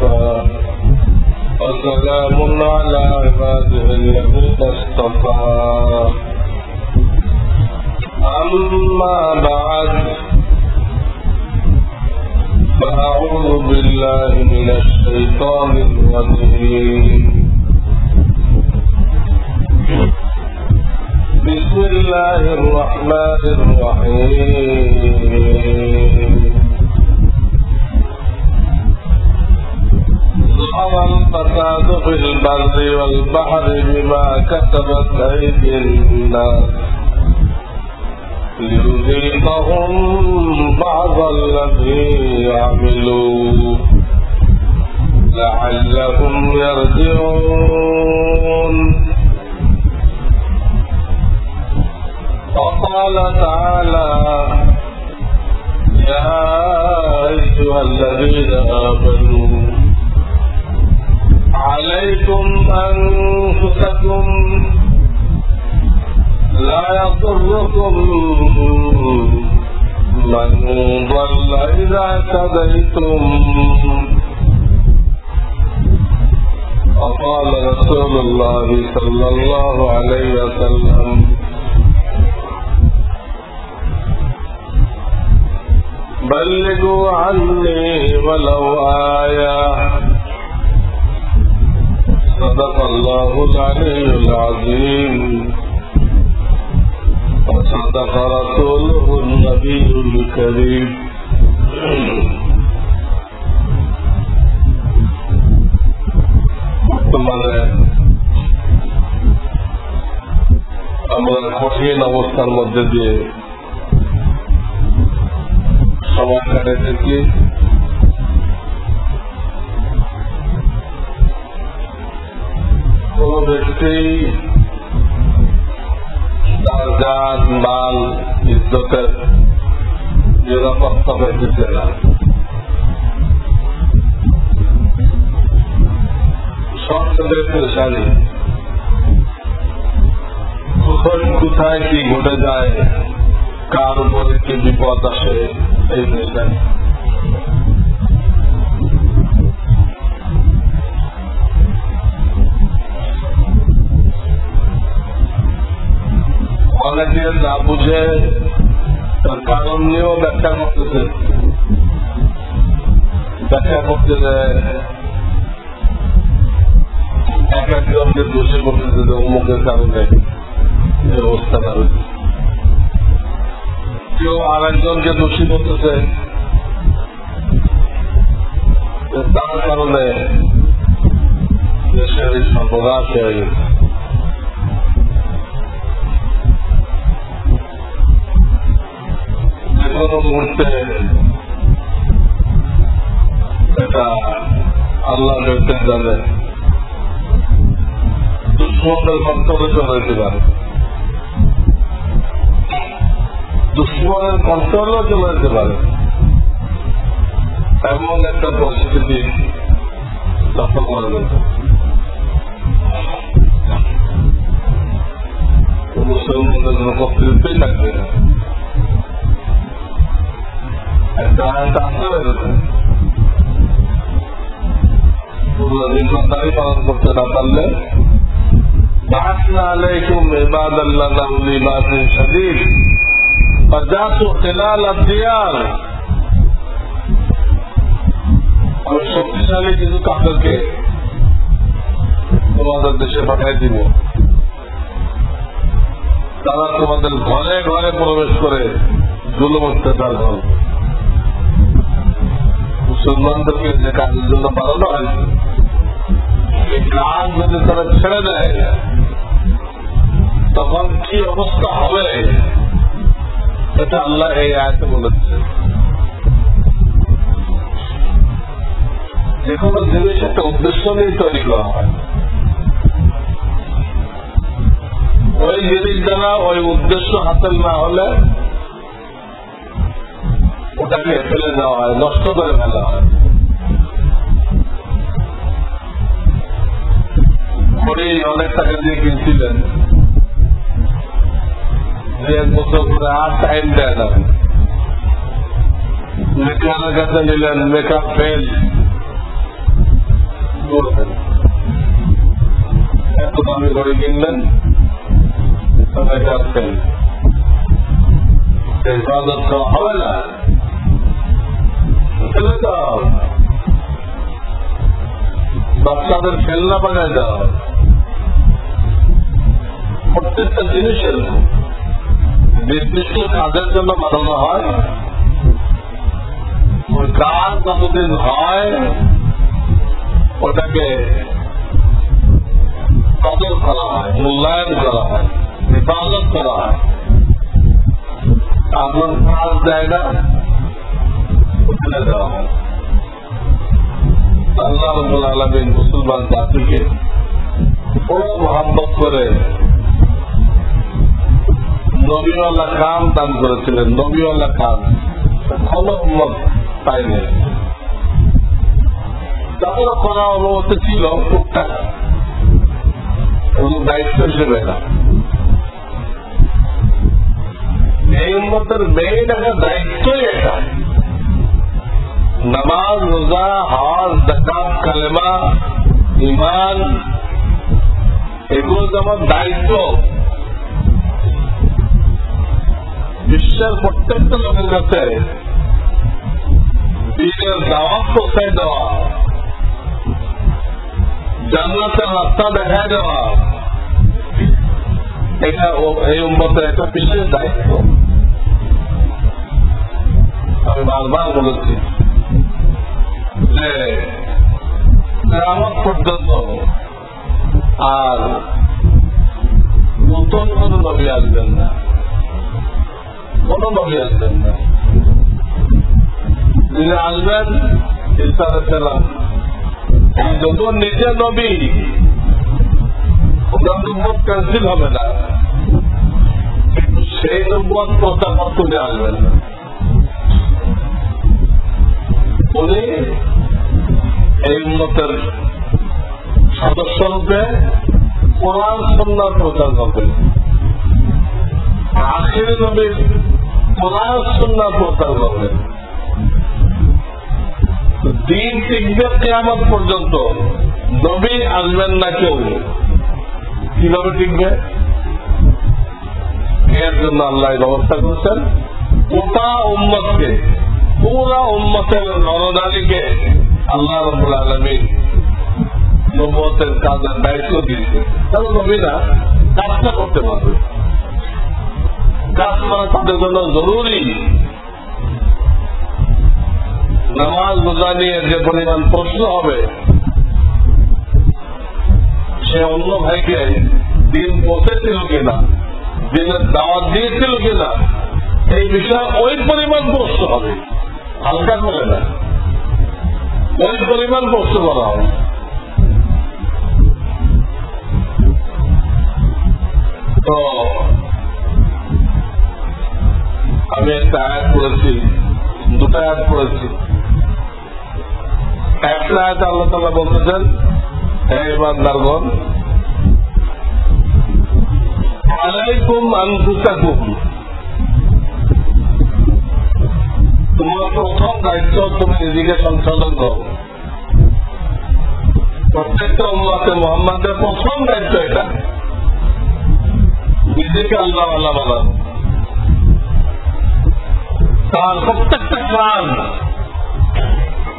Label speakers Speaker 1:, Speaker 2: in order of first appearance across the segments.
Speaker 1: وكفى وسلام على عباده الذين اصطفى أما بعد فأعوذ بالله من الشيطان الرجيم بسم الله الرحمن الرحيم ظهر الفساد في البر والبحر بما كسبت أيدي الناس ليذيقهم بعض الذي عملوا لعلهم يرجعون. وقال تعالى يا أيها الذين آمنوا عليكم أنفسكم لا يضركم من ضل إذا اهتديتم. وقال رسول الله صلى الله عليه وسلم بلغوا عني ولو آية. صدق الله العلي العظيم وصدق رسوله النبي الكريم. বর্তমানে আমরা কঠিন অবস্থার মধ্যে দিয়ে সময় কাটাইতেছি। কোন ব্যক্তি তার জান মাল ইজ্জতের নিরাপত্তা পাইতেছে না। সবচেয়ে পেরেশানি কোথায় কি ঘটে যায়, কার উপরে কি বিপদ আসে, এই পেরেশানি। অনেকে না বুঝে তার কারণ নিয়েও ব্যাখ্যা করতেছে এক একজনকে দোষী করতেছে যে অমুকের কারণে এই অবস্থাটা হয়েছে। কেউ আর একজনকে দোষী করতেছে তার কারণে দেশের এই সর্বনাশ হয়ে গেছে। যেকোনো মুহূর্তে এটা আল্লাহ দেখতে যাবে, দুশ্মনের কন্ট্রোলে চলে যেতে পারে, দুশ্মনের কন্ট্রোলেও চলে যেতে পারে। এমন একটা পরিস্থিতি লক্ষ্য করা যেত। মুসলমানদের কোন কর্তৃত্বই থাকবে না। একটা জিম্মাদারি পালন করতে না পারলে بعثنا عليكم عبادا لنا أولي بأس شديد فجاسوا خلال الديار। আমি শক্তিশালী কিছু কাফেরকে তোমাদের দেশে পাঠাই দিব, তারা তোমাদের ঘরে ঘরে প্রবেশ করে জুলুম অত্যাচার করবে। মুসলমানদেরকে যে কাজের জন্য পাঠানো হয়েছে এই কাজ যদি তারা ছেড়ে দেয় তখন কি অবস্থা হবে এটা আল্লাহ এই আয়াতে বলেছে। যে কোনো জিনিস একটা উদ্দেশ্য নিয়ে তৈরি করা হয়, ওই জিনিস দ্বারা ওই উদ্দেশ্য হাসিল না হলে ওটাকে ফেলে দেওয়া হয়, নষ্ট করে ফেলা হয়। অনেক টাকা দিয়ে কিনছিলেন, যে 1 বছর করে আর টাইম দেয় না, মেকারের কাছে নিলেন, মেকআপ ফেল, ঘড়ি কিনলেন, আছেন হেফাজত করা হবে না, ফেলে দাও, বাচ্চাদের খেলনা বানায় দাও। প্রত্যেকটা জিনিসের নির্দিষ্ট কাজের জন্য বানানো হয়। ওই কাজ যতদিন হয় ওটাকে কদর করা হয়, মূল্যায়ন করা হয়, হেফাজত করা হয়। আপনার কাজ দেয় না, ফেলে দেওয়া হয়। আল্লাহ রাব্বুল আলামিন মুসলমান জাতিকে বড় মহব্বত করে নবীওয়ালা কান দান করেছিলেন। নবীওয়ালা কান কোনো উম্মত পায়নি। তাদের করা অনুমতি ছিল টুকটাক, কোনো দায়িত্ব হিসেবে না। এই উম্মতের মেইন একটা দায়িত্বই এটা। নামাজ, রোজা, হজ, যাকাত, কালেমা, ঈমান, এগুলো যেমন দায়িত্ব বিশ্বের প্রত্যেকটা লোকের কাছে দিনের দাওয়াত পৌঁছায় দেওয়া, জান্নাতের রাস্তা দেখায় দেওয়া, এটা এই উম্মতের একটা বিশেষ দায়িত্ব। আমি বারবার বলেছি যে কিয়ামত পর্যন্ত আর নতুন কোন নবী আসবেন না, কোন নবী আসবেন না। যিনি আসবেন ঈসা আলাইহিস সালাম, যত নিজে নবী, ওনার নবুয়ত ক্যান্সেল হবে না, কিন্তু সেই নবুয়ত প্রচার করতে আসবেন না। উনি এই উম্মতের সদস্য রূপে কোরআন সুন্নাহ প্রচার করবেন। আখিরি নবীর কোরআন সুন্নাহ প্রচার করবেন। দিন টিকবে কিয়ামত পর্যন্ত, নবী আসবেন না কেউ। কিভাবে টিকবে? এর জন্য আল্লাহ ব্যবস্থা করছেন গোটা উম্মতকে, পুরা উম্মতের নরনারীকে আল্লাহ রাব্বুল আলামিন নবুয়তের কাজের দায়িত্ব দিয়েছে। তাহলে নবীরা কাজটা করতে পারবে। কাজ করা তাদের জন্য জরুরি। নামাজ রোজা নিয়ে যে পরিমাণ প্রশ্ন হবে, সে অন্য ভাইকে দিন পৌঁছেছিল কিনা, দিনের দাওয়াত দিয়েছিল কিনা, এই বিষয়ে ওই পরিমাণ প্রশ্ন হবে, হালকা করে না, ওই পরিমাণ প্রশ্ন করা হবে। তো আমি একটা আয়াত পড়েছি, দুটা আয়াত পড়েছি। একটা আয়াত আল্লাহ তাআলা বলতেছেন, হে ইমানদারগণ, আলাইকুম আনফুসাকুম, তোমার প্রথম দায়িত্ব তুমি নিজেকে সংশোধন করো। প্রত্যেকটা উম্মতে মুহাম্মাদের প্রথম দায়িত্ব এটা, নিজেকে আল্লাহ আল্লাহ বানানো। তার প্রত্যেকটা কাজ,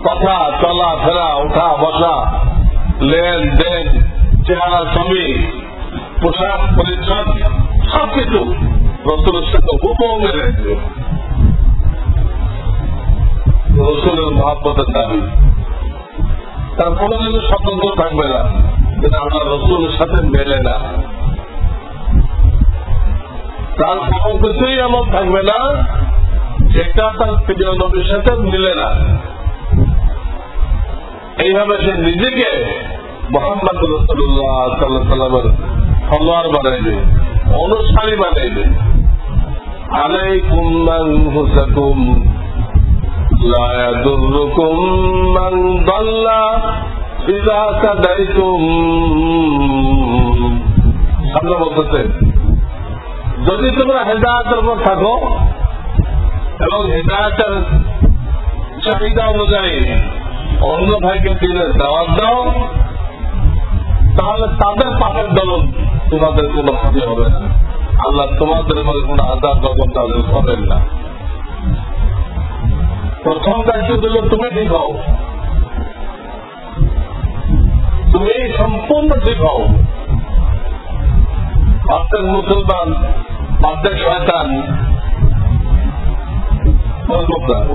Speaker 1: কথা, চলা ফেরা, ওঠা বসা, লেনদেন, চেহারা ছবি, পোশাক পরিচ্ছদ, সবকিছু রাসূলের সাথে হুবহু মিলে গেছে। রাসূলের মহব্বতের দাবি, তার কোনদিন স্বতন্ত্র থাকবে না, যেটা আমরা রাসূলের সাথে মেলে না। তার কোনো কিছুই এমন থাকবে না যেটা তার প্রিয় নবীর সাথে মিলে না। এইভাবে সে নিজেকে মুহাম্মদ রাসূলুল্লাহ সাল্লাল্লাহু আলাইহি ওয়াসাল্লামের ফলোয়ার বানাইবে, অনুসারী বানাইবে। আলাইকুম আনফুসাকুম লা ইয়াদুররুকুম মান দাল্লা ইযা তাদাইতুম। আল্লাহ বলতেছেন, যদি তোমরা হেদায়েতের উপর থাকো এবং হেদায়েতের চাহিদা অনুযায়ী অন্য ভাইকে দিনের দাওয়াত দাও, তাহলে তাদের পাপের দলন তোমাদের কোনো ক্ষতি হবে না, আল্লাহ তোমাদের মধ্যে কোনো আযাব গজব নাযিল করবেন না। প্রথম দায়িত্ব দিল তুমি ঠিক হও, তুমি সম্পূর্ণ ঠিক হও। অর্ধেক মুসলমান অর্ধেক শয়তান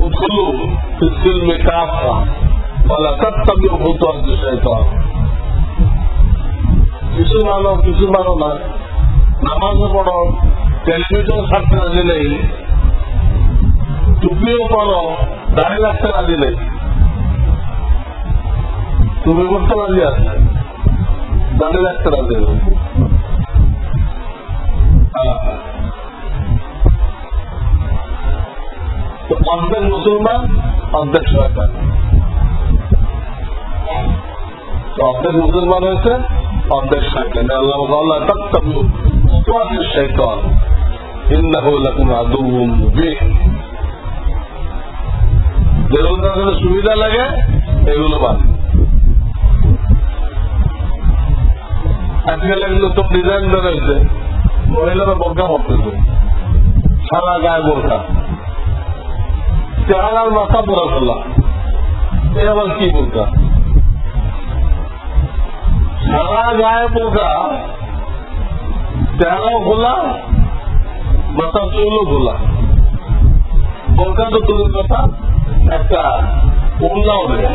Speaker 1: উদখুলু ফিস-সিলমি কাফা ওয়ালা তাত্তাবিউ খুতুওয়াতি শাইতান। কিছু মানো না, নামাজও পড়ো, টেলিভিশন ছাড়তে রাজি নেই, টুপিও পড়ো, দাড়ি রাখতে রাজি নেই। টুপি করতে রাজি আছে, দাড়ি রাখতে রাজি নেই। অর্ধেক মুসলমান অর্ধেক শয়তান। অর্ধেক মুসলমান হয়েছে অর্ধেক শয়তান। আল্লাহ তাত্তাবিউ খুতুওয়াতি শাইতান ইন্নাহু লাকুম আদুউম মুবিন। যেগুলো তাদের সুবিধা লাগে এগুলো বাদ। আজকাল এগুলো সব ডিজাইন বেরোয়েছে, মহিলারা বোরকা পড়তেছে, সারা গায়ে বোরকা, চেহারার মাথা পুরা খোলা। এ আবার কি বোরকা? সারা গায়ে বোরকা, চেহারাও খোলা, মাথা চুলও খোলা। বোরকা তো দূরের কথা, একটা উল্লাও দেয়।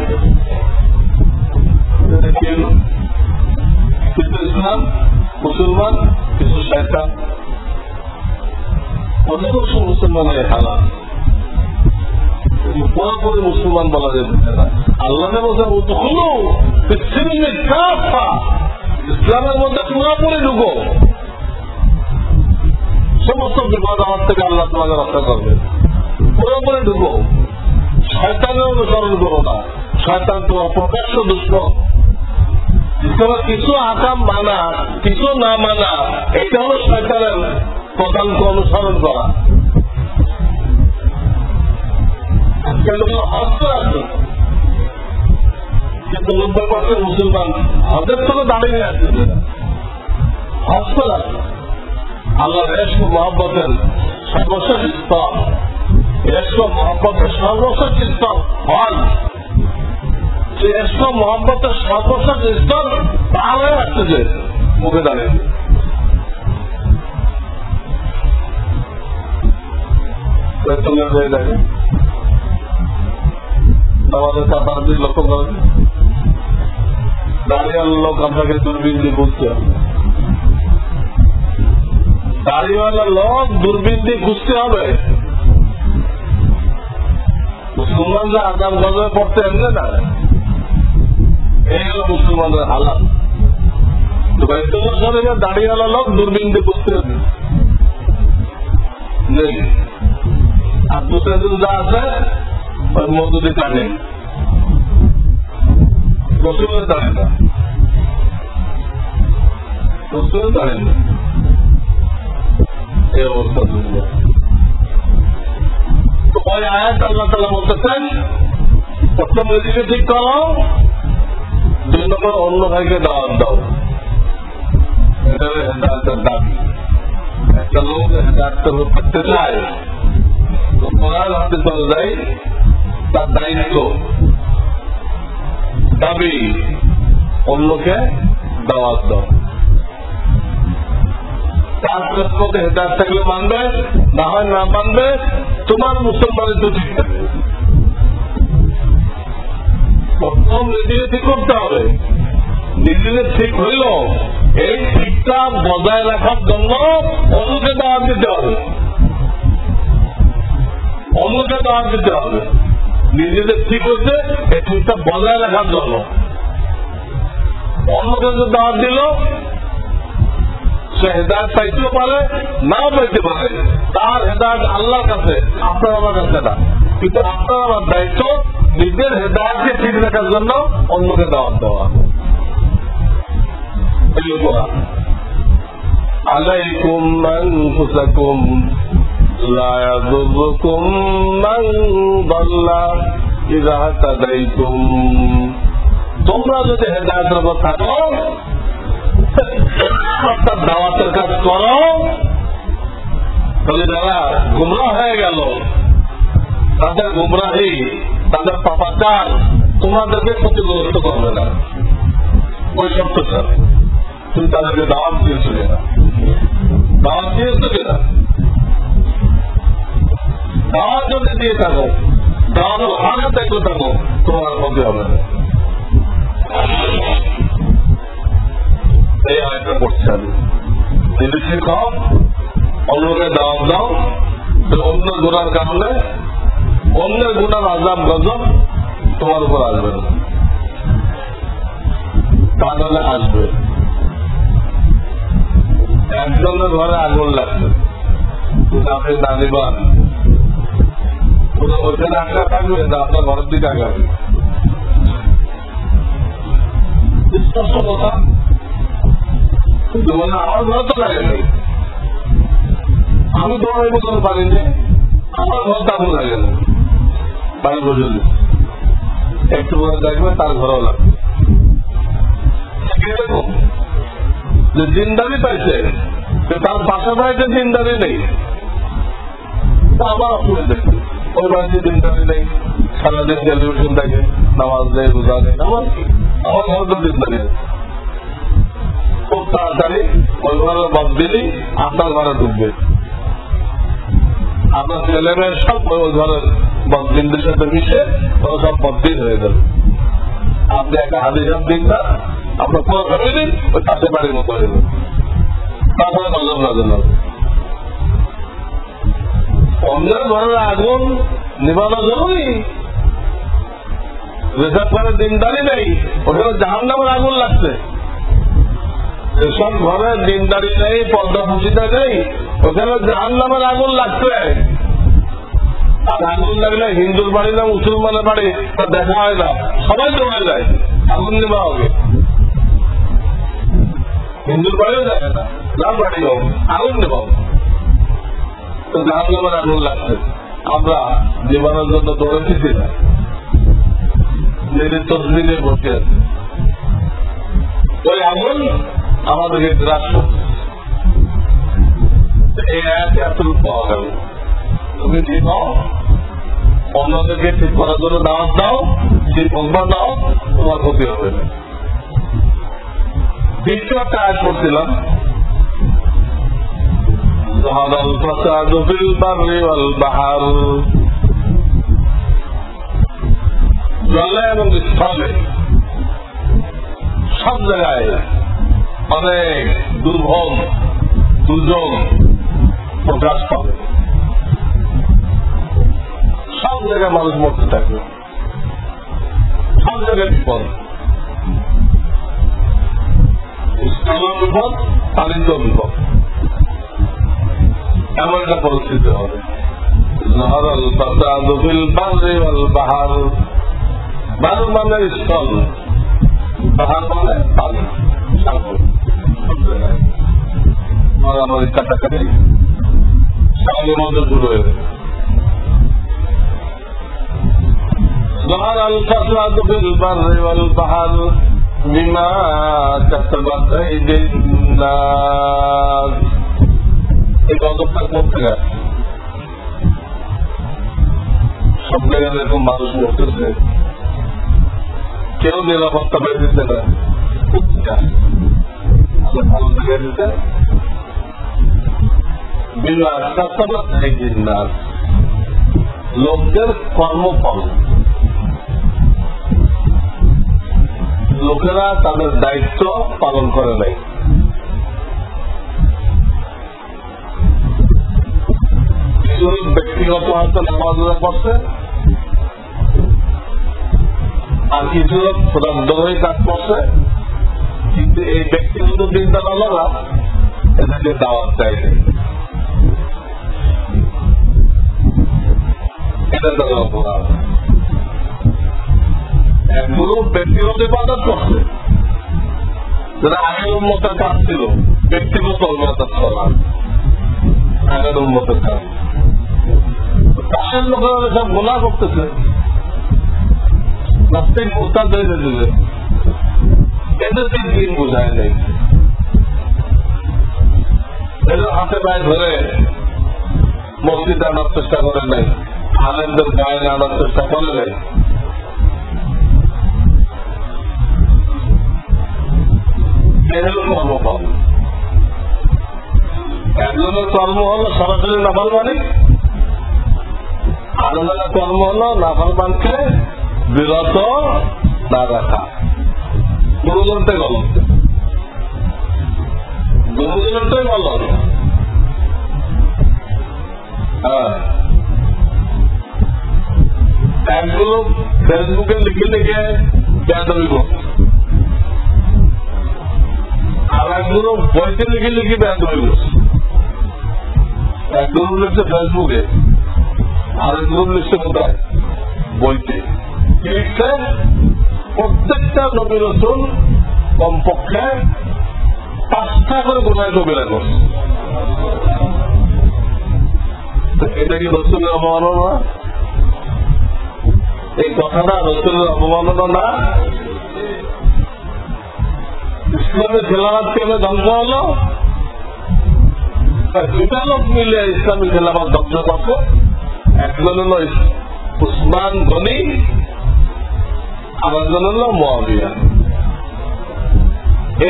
Speaker 1: কিছু ইসলাম মুসলমান, কিছু শয়তান। অধিকাংশ মুসলমানের হালাল, পুরোপুরি মুসলমান বলা যেতে না। আল্লাহ ইসলামের মধ্যে পুরোপুরি ঢুকো, সমস্ত বিপদ আমার থেকে আল্লাহ তোমাকে রক্ষা করবে। পুরোপুরি ঢুকো, শয়তানের অনুসরণ করো না, শয়তান তোমার প্রকাশ্য দুশ্মন। তোমার কিছু আকাম মানা, কিছু না মানা, এটা হলো শয়তানের প্রধানকে অনুসরণ করা। কিন্তু 90% মুসলমান হজের থেকে দাঁড়িয়ে আছে, হজ করে আছে। আল্লাহর ইশক মহব্বতের সর্বশেষ স্তর, ইশক মহব্বতের সর্বশেষ স্তর হজ। সে ইশক মহব্বতের সর্বশেষ স্তর পার হয়ে আসছে, যে মুখে দাঁড়িয়ে দেখে আমাদের কাতার দিকে লক্ষ্য করেন, দাঁড়িয়াল লোক আপনাকে দূরবীন দিয়ে বুঝতে হবে। দাঁড়িওয়ালা লোক দূরবীন দিয়ে খুঁজতে হবে। মুসলমানরা আগাম গজবে পড়তে এমনি না, এই হলো মুসলমানদের হালাত। দাঁড়িওয়ালা লোক দূরবীন দিয়ে বুঝতে হবে নেই। আর দুসরা দিন যা আছে ওর মজুরি কাটে, রসুলের দাঁড়ে না, রসুলের দাঁড়ে না। এই অবস্থা দুনিয়া। তো ওই আয়াত আল্লাহ তাআলা বলতেছেন, প্রথম নিজেকে ঠিক করো, 2 নম্বর অন্য ভাইকে দাওয়াত দাও। এটা হেদায়েতের দাবি। একটা লোক হেদায়েত করতে চায়, কোরআন হাতে চলে যায়, তার দায়িত্ব, দাবি অন্যকে দাওয়াত দাও। তার মধ্যে হেদায়েত থাকলে মানবে, না হয় না মানবে, তোমার মুসলমানের তো ঠিক থাকবে। প্রথম নিজেকে ঠিক করতে হবে। নিজেকে ঠিক হইল, এই ঠিকটা বজায় রাখার জন্য অন্যকে দাওয়াত দিতে হবে, অন্যকে দাওয়াত দিতে হবে। নিজেদের ঠিক হচ্ছে এই ঠিকটা বজায় রাখার জন্য। অন্যকে দাওয়াত দিল, সে হেদায়েত পাইতেও পারে, নাও পাইতে পারে। তার হেদায়েত আল্লাহর কাছে, আপনার আমার কাছে না। কিন্তু আপনার আমার দায়িত্ব নিজের হেদায়েতকে ঠিক রাখার জন্য অন্যকে দাওয়াত দেওয়া। আলাইকুম আনফুসাকুম লা ইয়াদুররুকুম মান দাল্লা ইযা হাদাইতুম। তোমরা যদি হেদায়েতের উপর থাকো অর্থাৎ দাওয়াতের কাজ করো, তাহলে যারা গুমরাহ হয়ে গেল তাদের গুমরাহি, তাদের পাপাচার তোমাদেরকে ক্ষতিগ্রস্ত করবে না। ওই শর্ত স্যার, তুমি তাদেরকে দাওয়াত দিয়েছো কিনা, দাওয়াত দিয়েছো কিনা? দাওয়াত যদি দিয়ে থাকো, দাওয়াত ভালো দেখতে থাকো, তোমার ক্ষতি হবে না। এই আয়টা করছে আমি নিজে শিখাও, অন্যকে দাওয়াত দাও, অন্য গুণার কারণে অন্যের গুণার আজাব গজব তোমার উপর আসবে না, তাহলে আসবে। একজনের ঘরে আগুন লাগছে, আপনি না দিবান ওখানে আঁকা থাকবে না, আপনার ঘরের দিকে আগাবে। স্পষ্ট কথা, কিন্তু মানে আমার ঘরে তো লাগেনি, আমি তোমার মতন পারিনি, আমার ঘর তো আগুন লাগে না। বাড়ি বুঝলি একটু ঘরে দেখবে, তার ঘরেও লাগবে। যে জিন্দারি পাইছে, তার পাশে বাড়িতে জিন্দারি নেই, আবার অসুবিধা দেখবে। ওই বাড়িতে জিন্দারি নেই, সারাদিন টেলিভিশন দেখে, নামাজ নেই, রোজা নেই, আমার কি, আমার ঘর তো জিন্দারি আছে। খুব তাড়াতাড়ি ওই ঘরে বাদ দিলেই আপনার ঘরে ঢুকবে, আপনার ছেলে মেয়ের সব ওই ঘরের বদদিনদের সাথে মিশে ওরা সব বদদিন হয়ে যাবে। আপনি একটা হাদিস দিন না, আপনার পুরো ফ্যামিলি ওই কাছে বাড়ির মতো হয়ে যাবে, তারপরে নজর নজর হবে। অন্যের ঘরের আগুন নিবানো জরুরি, রেজার ঘরে দিনদারি নেই, ওখানে জাহান্নামের আগুন লাগছে। যেসব ঘরে দিনদারি নেই, পর্দা ফুসিটা নেই, ওখানে জাহান্নামের আগুন লাগছে। আর আগুন লাগলে হিন্দুর বাড়ি না মুসলমানের বাড়ি তা দেখা হয় না, সবাই দৌড়ে যায় আগুন নেওয়া হবে। হিন্দুর বাড়িও যায় না, যার বাড়ি হোক আগুন নেওয়া তো জাহান্নামের আগুন লাগছে। আমরা জীবনের জন্য দৌড়েছি না, নিজের তসবিরে বসে আছে, ওই আগুন আমাদেরকে গ্রাস করছে। এই আয়াতে এতটুকু পাওয়া গেল, তুমি ঠিক হও, অন্যদেরকে ঠিক করার জন্য দাওয়াত দাও, ঠিক অভ্যাস দাও, তোমার ক্ষতি হবে না। দ্বিতীয় একটা আয়াত করছিলাম, জলে এবং স্থলে সব জায়গায় অনেক দুর্ভোগ দুর্যোগ প্রকাশ পাবে, সব জায়গায় মানুষ মরতে থাকবে, সব জায়গায় বিপদ, স্থলের বিপদ, পানির বিপদ, এমন একটা পরিস্থিতি হবে। বারু মানে স্থল, পাহাড় মানে পানি, মারামারি কাটাকাটি সাগরের মধ্যে শুরু হয়ে গেছে। ظهر الفساد في البر والبحر بما كسبت أيدي الناس। এই গজবটা করতে গেছে, সব জায়গায় এরকম মানুষ মরতেছে, কেউ নিরাপত্তা পেয়ে দিতে না, ভালো জায়গায় দিতে লোকদের কর্মফল, লোকেরা তাদের দায়িত্ব পালন করে নাই। কিছু ব্যক্তিগত হয়তো নামাজ পড়ছে, আর কিছু লোক প্রদান কাজ করছে, কিন্তু এই ব্যক্তিগত চিন্তাধারা এদেরকে দাওয়াত চাইছে, এটা তাদের অপরাধ। একগুলো ব্যক্তিগত ইবাদত করছে, যারা আগের উন্মতের কাজ ছিল, ব্যক্তিগত উন্মতের করা আগের উন্মতের কাজ, তাদের লোকেরা সব গোলা করতেছে, নাস্তিক মোস্তাদ হয়ে দিলে এদেরকে দিন বোঝায় নেই। এদের হাতে পায়ে ধরে মসজিদে আনার চেষ্টা করে নাই, আলেমদের গায়ে আনার চেষ্টা করে নাই। কর্মফল একজনের কর্ম হলো সরাসরি নাফরমানি, আরেকজনের কর্ম হলো নাফরমানকে বিরত না রাখা। গুরুজনটাই গলত, গুরুজনটাই গলত। একগুলো ফেসবুকে লিখে লিখে বেয়াদবি করছে, আর একগুলো বইতে লিখে লিখে বেয়াদবি করছে। এক গ্রুপ লিখছে ফেসবুকে, আর এক গ্রুপ লিখছে কোথায়? বইতে। কি লিখছে? প্রত্যেকটা নবী রাসূল কমপক্ষে 5টা করে গুনাহে কবিরা করছে। এটা কি রাসূলের অবমাননা? এই কথাটা রাসূলের অবমাননা না? ইসলামের খেলাফত কেন ধ্বংস হলো? দুটা লোক মিলে ইসলামী খেলাফত ধ্বংস করছে। একজন হল উসমান গনি, আর একজন হল মুআবিয়া।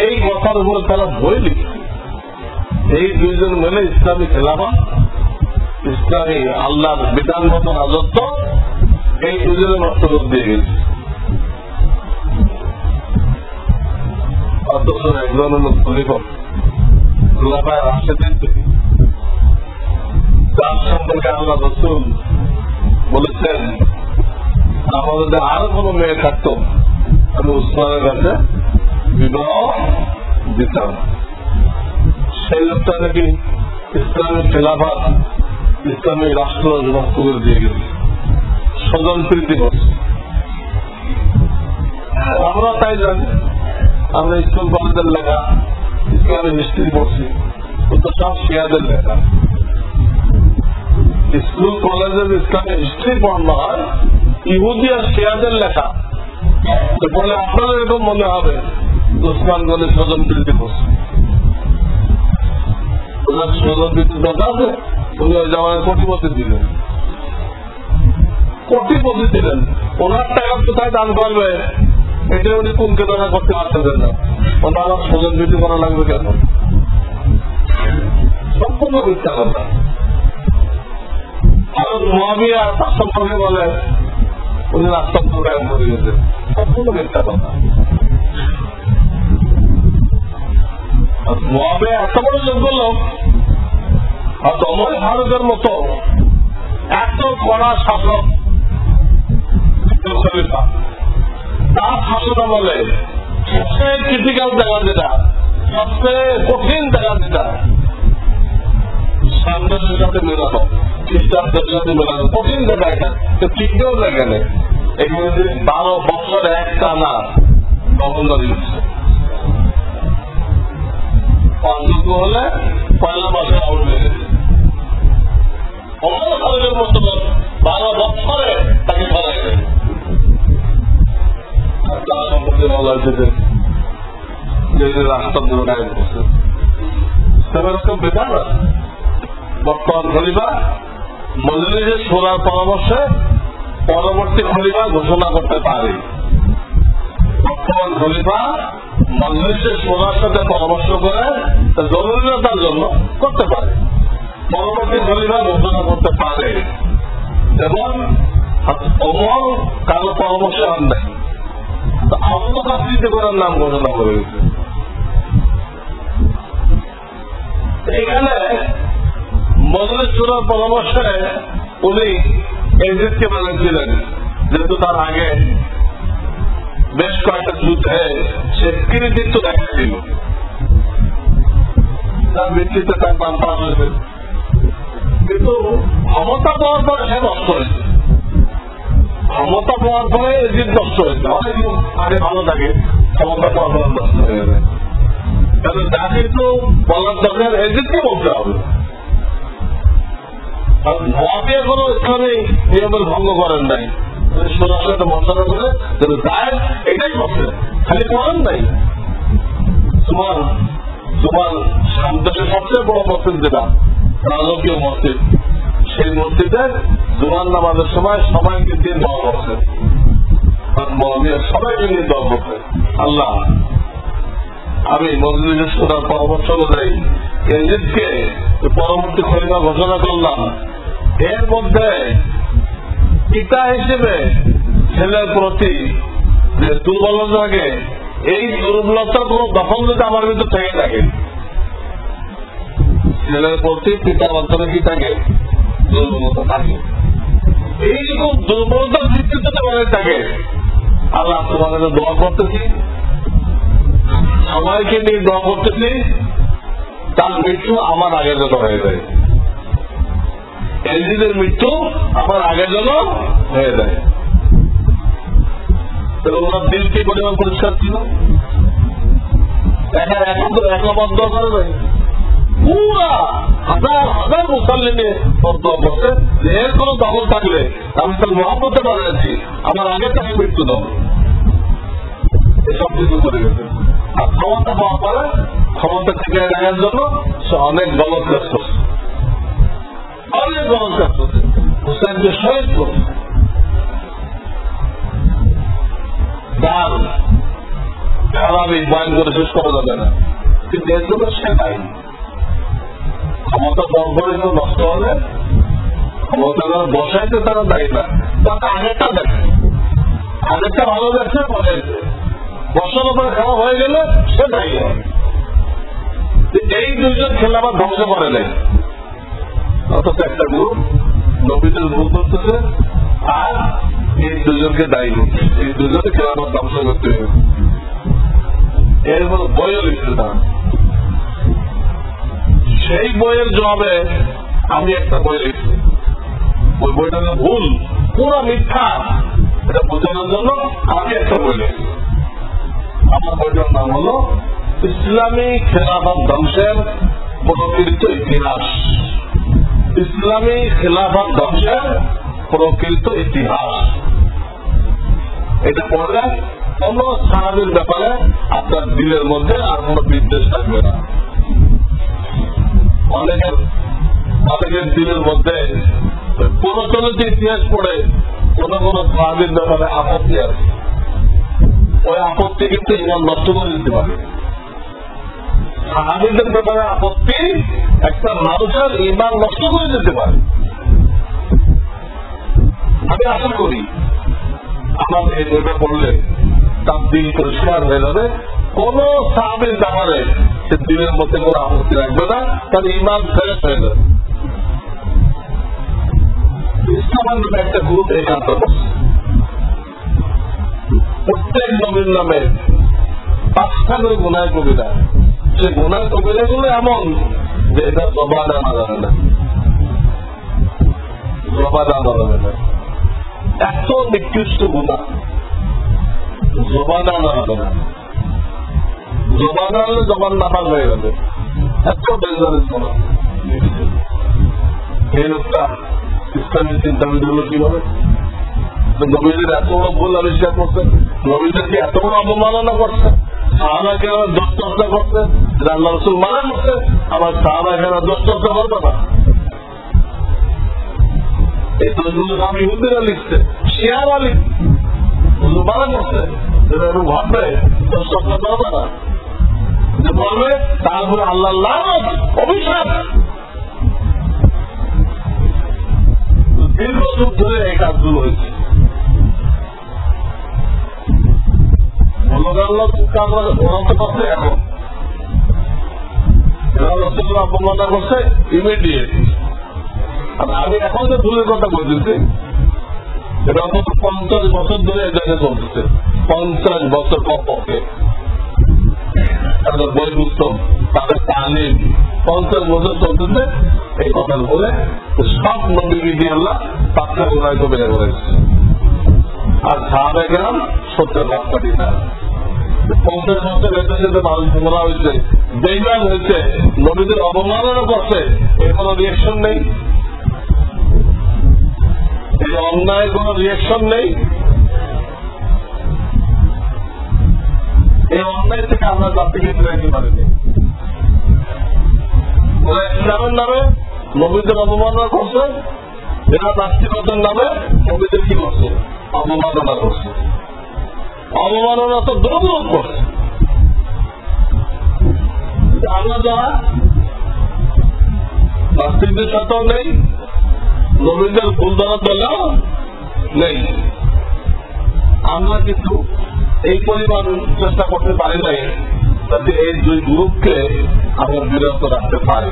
Speaker 1: এই কথার উপরে তারা বই লিখছে। এই দুইজন মিলে ইসলামী খেলাফত, ইসলামী আল্লাহর বিধান মতো রাজত্ব এই দুজনের নষ্ট করে দিয়ে গেছে। অথচ একজন হল খলিফা খোলাফায়ে রাশিদিন, যার সম্পর্কে আল্লাহ রাসূল বলেছেন আমার যদি আরো কোন মেয়ে থাকতো আমি উসমানের কাছে বিবাহ দিতাম। সেই লোকটা নাকি ইসলামী খেলাফত, ইসলামী রাষ্ট্র নষ্ট করে দিয়ে গেছে, স্বজন প্রীতি করছে। আমরা তাই জানি, আমরা স্কুল কলেজের লেখা ইসলামী হিস্ট্রি পড়ছি, তো সব শিয়াদের লেখা। স্কুল কলেজের ইসলামী হিস্ট্রি পড়ানো হয় ইহুদি আর শিয়াদের লেখা। বলে আপনাদের এরকম মনে হবে উসমান গনি স্বজন প্রীতি করছে। ওনার স্বজন প্রীতি কথা আছে, উনি ওই জামায় কোটিপতি দিলেন, কোটিপতি দিলেন। ওনার টাকা কোথায় দান করবে এটা উনি কোন কেনা করতে পারতেন না। ওনার আমার স্বজন প্রীতি করা লাগবে কেন? সম্পূর্ণ মিথ্যা কথা। আর মুআবিয়া তার সম্পর্কে বলে উনি রাস্তা প্রোগ্রাম করে গেছেন, সম্পূর্ণ মিথ্যা কথা। মুআবিয়া এত বড় যোগ্য লোক, হয়তো ওমর ফারুকের মতো এত কড়া শাসক খলিফা, তার শাসন আমলে সবচেয়ে ক্রিটিক্যাল জায়গা যেটা, সবচেয়ে কঠিন জায়গা যেটা সামনের সাথে মেলানো, খ্রিস্টানদের সাথে মেলানো কঠিন জায়গা, এটা ঠিকও জায়গা নেই। এখানে 12 বছর একটা না দখলদারি হচ্ছে। অযোগ্য হলে পয়লা মাসে আউট হয়ে গেছে। অমর ফারুকের মতো 12 বছরে তাকে ফেলা গেছে। তার সম্পর্কে বলা হয়েছে যে রাস্তা পুরো গায়ে বসছে, সেরকম বেকার আছে। বর্তমান খলিফা মজলিসে শোনার পরামর্শে পরবর্তী খলিফা ঘোষণা করতে পারে। বর্তমান খলিফা মজলিসে শোনার সাথে পরামর্শ করে জরুরিতার জন্য করতে পারে, পরবর্তী খলিফা ঘোষণা করতে পারে। এবং ওমর কারো পরামর্শ আন দেয়, আত্মকাত্রিত করার নাম ঘোষণা করে গেছে। এখানে মজলিস শোনার পরামর্শে উনি এজিদকে বানিয়েছিলেন, যেহেতু তার আগে বেশ কয়েকটা যুদ্ধে সে কৃতিত্ব দেখাচ্ছিল, তার ভিত্তিতে তার নাম পাশ হয়েছে। কিন্তু ক্ষমতা পাওয়ার পরে সে নষ্ট হয়েছে, ক্ষমতা পাওয়ার পরে এজিদ নষ্ট হয়েছে। অনেক আগে ভালো থাকে, ক্ষমতা পাওয়ার পরে নষ্ট হয়ে যায়। তাহলে যা কিন্তু বলার দরকার এজিদকে বলতে হবে। মুআবিয়া কোনো ইসলামী নিয়মের ভঙ্গ করেন নাই, সোনার সাথে মশলা করে যায় এটাই করছে, খালি করেন নাই। তোমার তোমার সামনে সবচেয়ে বড় মসজিদ যেটা রাজকীয় মসজিদ, সেই মসজিদে জুমার নামাজের সময় সবাইকে দিয়ে দোয়া করছে, সবাইকে নিয়ে দোয়া করছে, আল্লাহ আমি মসজিদের শোনার পরামর্শ অনুযায়ী কেন্দ্রকে পরবর্তী খলিফা ঘোষণা করলাম। এর মধ্যে পিতা হিসেবে ছেলের প্রতি যে দুর্বলতা থাকে, এই দুর্বলতার কোন দখল যদি আমার ভিতরে থেকে থাকে, ছেলের প্রতি পিতার মাধ্যমে কি থাকে দুর্বলতা থাকে, এইরকম দুর্বলতার ভিত্তিতে তোমাদের থাকে, আল্লাহ তোমাদের দোয়া করতেছি, সবাইকে নিয়ে দোয়া করতেছি, তার মৃত্যু আমার আগে যেন হয়ে যায়, এলজিদের মৃত্যু আমার আগে যেন হয়ে যায়। ওনার দিল কি পরিমাণ পরিষ্কার ছিল, একলা বন্ধ করে নাই, পুরা হাজার হাজার মুসল্লি নিয়ে বন্ধ করছে, এর কোন দখল থাকলে আমি তার মহাব্বতে বানিয়েছি, আমার আগে তাকে মৃত্যু দাও, এসব কিছু করে গেছে। আর ক্ষমতা পাওয়ার পরে ক্ষমতা থেকে রাখার জন্য সে অনেক গলত কাজ করছে, অনেক গলত কাজ করছে, হুসেনকে শহীদ করছে। আমি বয়ান করে শেষ করা যাবে না, কিন্তু এর জন্য সে নাই, ক্ষমতা দরবারে নষ্ট হলে ক্ষমতা বসাইতে তারা দায়ী না, তাকে আগেরটা দেখে, আগেরটা ভালো দেখছে বসাইছে, বসার উপরে খাওয়া হয়ে গেলে সে দায়ী হয়। এই দুইজন খেলা আবার ধ্বংস করে নেই, অথচ একটা গ্রুপ নবীদের ভুল করতেছে আর এই দুজনকে দায়ী করছে, এই দুজনে খেলা আবার ধ্বংস করতে হবে। এর মধ্যে বইও লিখতে না, সেই বইয়ের জবাবে আমি একটা বই লিখছি, ওই বইটা ভুল পুরো মিথ্যা, এটা বোঝানোর জন্য আমি একটা বই লিখছি। আমার বইটার নাম হল ইসলামী খেলাফত ধ্বংসের প্রকৃত ইতিহাস, ইসলামী খেলাফত ধ্বংসের প্রকৃত ইতিহাস। এটা পড়লে কোন সাহাবীর ব্যাপারে আপনার দিলের মধ্যে আর কোন বিদ্বেষ থাকবে না। অনেকের দিলের মধ্যে প্রচলিত ইতিহাস পড়ে কোন কোন সাহাবীর ব্যাপারে আপত্তি আছে, ওই আপত্তি কিন্তু ইমান নষ্ট করে দিতে পারে। সাহাবীদের ব্যাপারে আপত্তি একটা মানুষের ইমান নষ্ট করে দিতে পারে। আমি আশা করি আমার এই বইটা পড়লে তার দিল পরিষ্কার হয়ে যাবে, কোন সাহাবীর ব্যাপারে সে দিলের মধ্যে কোন আপত্তি রাখবে না, তার ইমান ফেরত হয়ে যাবে। ইসলামের নামে একটা গ্রুপ এই কাজটা করছে, প্রত্যেক নবীর নামে 5টা করে গুনাহ কবিরা, সে গুনাহ কবিরা গুলো এমন যে এটা জবান আনা যাবে না, জবান আনা যাবে না, এত নিকৃষ্ট গুনাহ জবান আনা যাবে না, জবান আনলে জবান নাপাক হয়ে যাবে, এত ডেঞ্জারাস গুনাহ। এই লোকটা ইসলামী চিন্তাবিদ হলো কিভাবে, নবীদের এত বড় ভুল আবিষ্কার করছে, নবীদেরকে এত বড় অবমাননা করছে, সাহাবাকে দোষ চর্চা করছে, আল্লাহ রসুল মানা করছে, আবার সাহাবাকে দোষ চর্চা করবে না। এই দোষগুলো আমি ইহুদিরা লিখছে, শিয়ারা লিখছে, মানা করছে, এরকম ঘটবে, দোষ চর্চা করবে না, যে বলবে তারপরে আল্লাহ লানত অভিশাপ। দীর্ঘ যুগ ধরে এই কাজগুলো হয়েছে, অবমাননা করছে ইমিডিয়েট। আমি এখন যে ভুলের কথা বলতেছি, এটা অন্তত 50 বছর ধরে এই জায়গায় চলতেছে, 50 বছর পক্ষে তাদের বই পুস্তক, তাদের তালিম 50 বছর চলতেছে। এই কথার বলে সব নবী দিয়ে আল্লাহ 5টা গুনাহ কবিরা করেছে, আর সাহাবায়ে কেরাম 70 লাখ কোটি না। 50 বছর যেতে যেতে মানুষ গোমরা হয়েছে, বেঈমান হয়েছে, নবীদের অবমাননা করছে, এর কোন রিয়াকশন নেই, এই অন্যায়ের কোন রিয়াকশন নেই। এই অন্যায় থেকে আমরা জাতিকে ফিরাইতে পারিনি। ওরা ইসলামের নামে নবীদের অবমাননা করছে, এরা নাস্তিকতার নামে নবীদের কি করছে? অবমাননা করছে। অবমাননা তো দৌড় করছে। আমরা যারা নাস্তিকদের সাথেও নেই, নবীদের ভুল ধরার দলেও নেই, আমরা কিন্তু এই পরিমাণ চেষ্টা করতে পারি নাই যাতে এই দুই গ্রুপকে আমরা বিরত রাখতে পারি।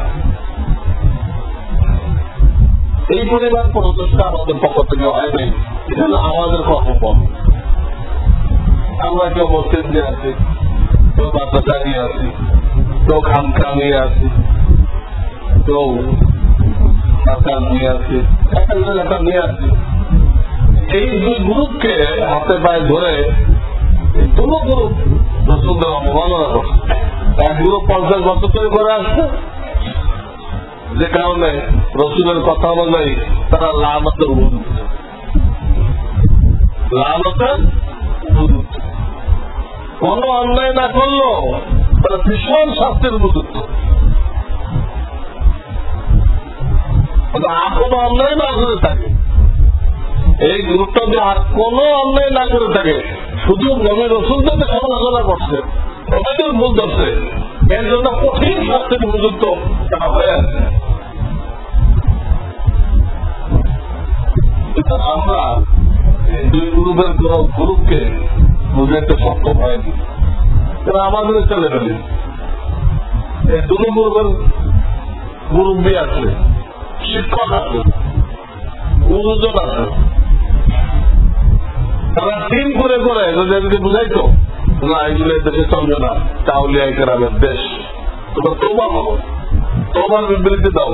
Speaker 1: এই পরিমাণ প্রচেষ্টা আমাদের পক্ষ থেকে হয় নাই। এখানে আমাদের কর্মপথ, আমরা কেউ মসজিদ নিয়ে আছি, কেউ মাদ্রাসা নিয়ে আছি, কেউ খানকা নিয়ে আছি, কেউ সরকার নিয়ে আছি, একটা নিয়ে আছি। এই দুই গ্রুপকে হাতে পায়ে ধরে দুটো গ্রুপ রসুলদের অবমাননা করছে। এক গ্রুপ 50 বছর ধরে করে আসছে, যে কারণে রসুলের কথা অনুযায়ী তারা লানতের উপযুক্ত, লানতের উপযুক্ত। কোন অন্যায় না করলো তারা ভীষণ শাস্তির উপযুক্ত। আর কোন অন্যায় না করে থাকে, এই গ্রুপটা যে আর কোন অন্যায় না করে থাকে, শুধু নবী রসুলদের সমালোচনা করছে, নবীদের ভুল ধরছে, এর জন্য কঠিন শাস্তির উপযুক্ত তারা হয়ে আছে। আমরা দুই গ্রুপের কোন গ্রুপকে বুঝাতে সক্ষম হয়নি, তারা আমাদের চলে গেলে এই দুই গ্রুপের মুরব্বী আছে, শিক্ষক আছে, গুরুজন আছে, তারা টিম করে করে যদি বুঝাইতো না এগুলো দেশে চলবে না, তাহলে গ্রামের দেশ, তোমরা তোবা হবো, তোমার বিবৃতি দাও।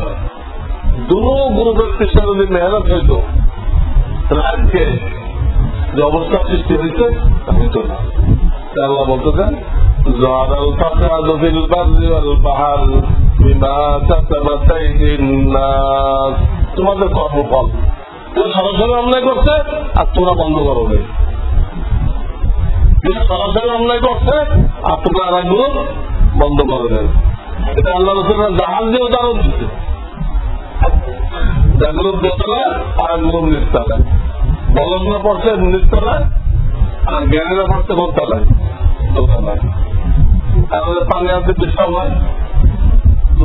Speaker 1: দুটো গ্রুপের চেষ্টা যদি মেহনত হইত, আজকে যে অবস্থা সৃষ্টি হয়েছে হইত না। আল্লাহ বলতে চান তোমাদের কর্মফল সরাসরি অন্যায় করছে আর তোমরা বন্ধ করো নেই, সরাসরি অন্যায় করছে আর তোমরা আর একগুলো বন্ধ করে দেয়। এটা আল্লাহ রসুলের জাহাজ দিয়ে উদাহরণ দিচ্ছে, যেগুলো দোতলায় আর একগুলো নিচতলায়, বলগুলো পড়ছে নিচতলায় আর জ্ঞানীরা পড়ছে দোতলায়, দোতলায়। তাহলে পানি আনতে ডিস্টার্ব হয়,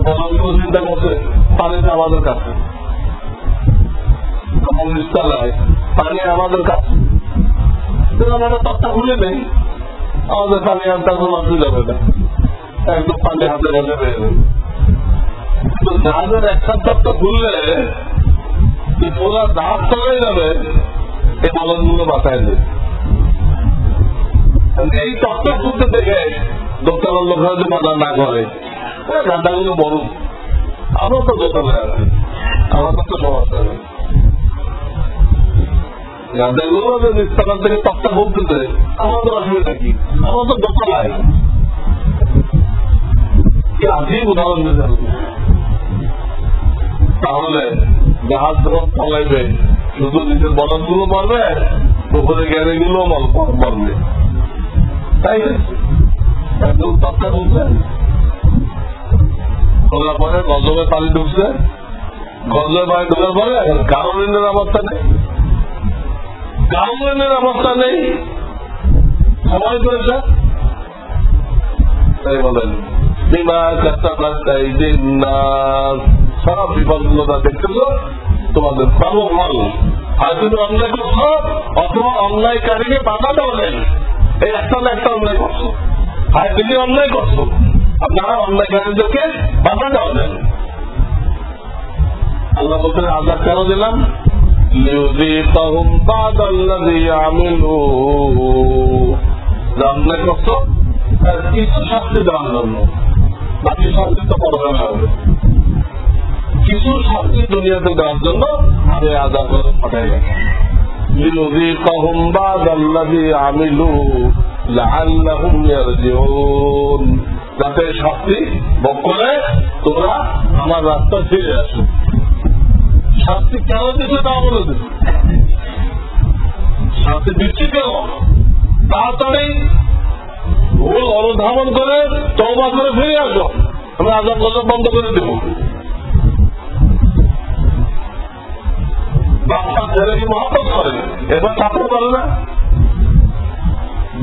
Speaker 1: বলগুলো চিন্তা করছে পানিটা আমাদের কাছে, নিচতলায় পানি আমাদের কাছে, আমরা তত্ত্বা খুলে নেই, আমাদের পানি আনতে কোনো অসুবিধা হবে না, একদম পানি হাতে হাতে পেয়ে যাবে। কিন্তু জাহাজের একটা তত্ত্ব খুললে পুরো জাহাজ চলে যাবে, এই বলনগুলো বাঁচায় দেবে। এই তত্ত্ব খুলতে থেকে দোকানের লোকেরা যে বাধা না করে, গান্ডাগুলো বড়, আমরা তো দোকানে আছি, আমাদের তো সমস্যা নেই। গাঁজাগুলো নিস্তার থেকে তত্ত্ব ভুগতেছে, আমাদের অসুবিধা কি? আমরা তো দোকানায় আজই উদাহরণ দিতে হবে। তাহলে জাহাজ যখন পলাইবে শুধু নিজের বলনগুলো মারবে, উপরে জ্ঞানীগুলো মারবে, তাই একদম তত্ত্ব ঢুকছে, খোলার পরে গজবে পানি ঢুকছে, গজবে পানি ঢুকার পরে কারণের অবস্থা নেই, কারণের অবস্থা নেই, সময় করেছে। তাই বলেন সব বিপদগুলো দেখতেছ তোমাদের কর্মফল। আর তুমি অন্যায় করছো অথবা অন্যায়কারীকে বাধা দেওয়া নেই, এই একটা না একটা অন্যায় করছো, আর তুমি অন্যায় করছো, আপনারা অন্যায়কারীদেরকে বাধা দেওয়া নেই। আল্লাহ বলছেন আজাদ কেন দিলাম? অন্যায় করছো কিছু শাস্তি দেওয়ার জন্য, বাকি শাস্তি তো পরে হবে, কিছু শাস্তি দুনিয়াতে দেওয়ার জন্য আমি আজাদ পাঠাই গেছি। যাতে শাস্তি ভোগ করে তোমরা আমার রাস্তা ফিরে আসো। শাস্তি কেন দিচ্ছে তা বলে দিচ্ছে, শাস্তি দিচ্ছি কেন? তাড়াতাড়ি ভুল অনুধাবন করে তওবা করে ফিরে আসো, আমরা আজান গজব বন্ধ করে দেব। বাচ্চা ছেলে কি মহব্বত করে, এবার চাপড় করে না?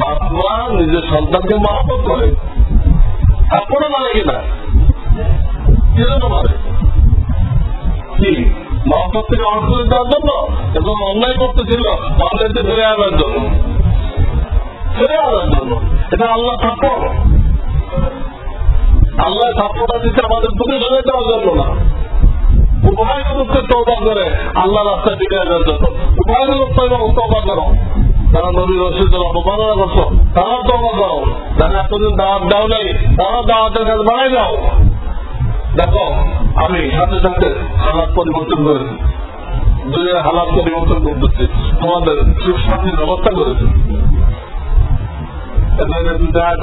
Speaker 1: বাবা নিজের সন্তানকে মহব্বত করে, চাপড়ও মানে কিনা? কি জন্য মানে? কি মহব্বত থেকে অর্থ দেওয়ার জন্য? এবং অন্যায় করতেছিল অন্যায়তে ফিরে আনার জন্য, ফিরে আনার জন্য। এটা আল্লাহ থাপ্পড়। আল্লাহ থাপ্পড়টা দিচ্ছে আমাদের দূরে সরে দেওয়ার জন্য না, উভয়গুলোকে তওবা করে আল্লাহ রাস্তায় টিকে আনার জন্য। উভয়গুলোকে তওবা করো, তারা নবীর রসুলের অপমাননা করছো, তারা তওবা করো। যারা এতদিন দাওয়াত দাও নাই, তারা দাওয়াতের কাজ বাড়াই দাও। দেখো আমি সাথে সাথে হালাত পরিবর্তন করেছি, দুনিয়ার হালাত পরিবর্তন করতেছি, তোমাদের সুখ শান্তির ব্যবস্থা করেছি।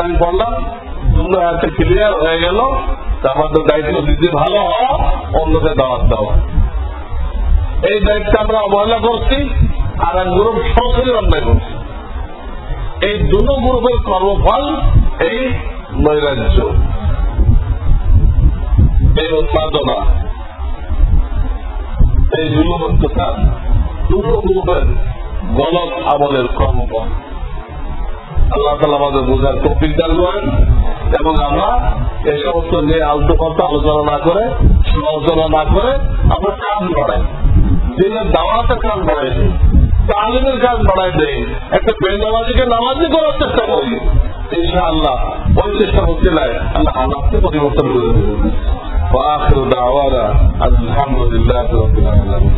Speaker 1: আমি বললাম তোমরা একটা ক্লিয়ার হয়ে গেল, আমাদের দায়িত্ব নিজে ভালো হওয়া, অন্যকে দাওয়াত দেওয়া। এই দায়িত্ব আমরা অবহেলা করছি, আর এক গ্রুপ সরাসরি অন্যায় করছি। এই দুটো গ্রুপের কর্মফল এই নৈরাজ্য, এই উন্মাদনা, এই জুলুম অত্যাচার, দুটো গ্রুপের গলত আমলের কর্মফল। আল্লাহ তাআলা আমাদের বোঝার তৌফিক দান করেন, এবং আমরা এই সমস্ত নিয়ে আলতু ফালতু আলোচনা না করে, সমালোচনা না করে আমরা কাজ বাড়াই, দিনের দাওয়াতের কাজ বাড়াই দিই, তালিমের কাজ বাড়াই দেই, একটা বেনামাজিকে নামাজি করার চেষ্টা করি। ইনশাআল্লাহ ওই চেষ্টা করতে লাগে আল্লাহ হালাতকে পরিবর্তন করে দেবেন। ওয়া আখিরু দাওয়ানা আলহামদুলিল্লাহি রাব্বিল আলামিন।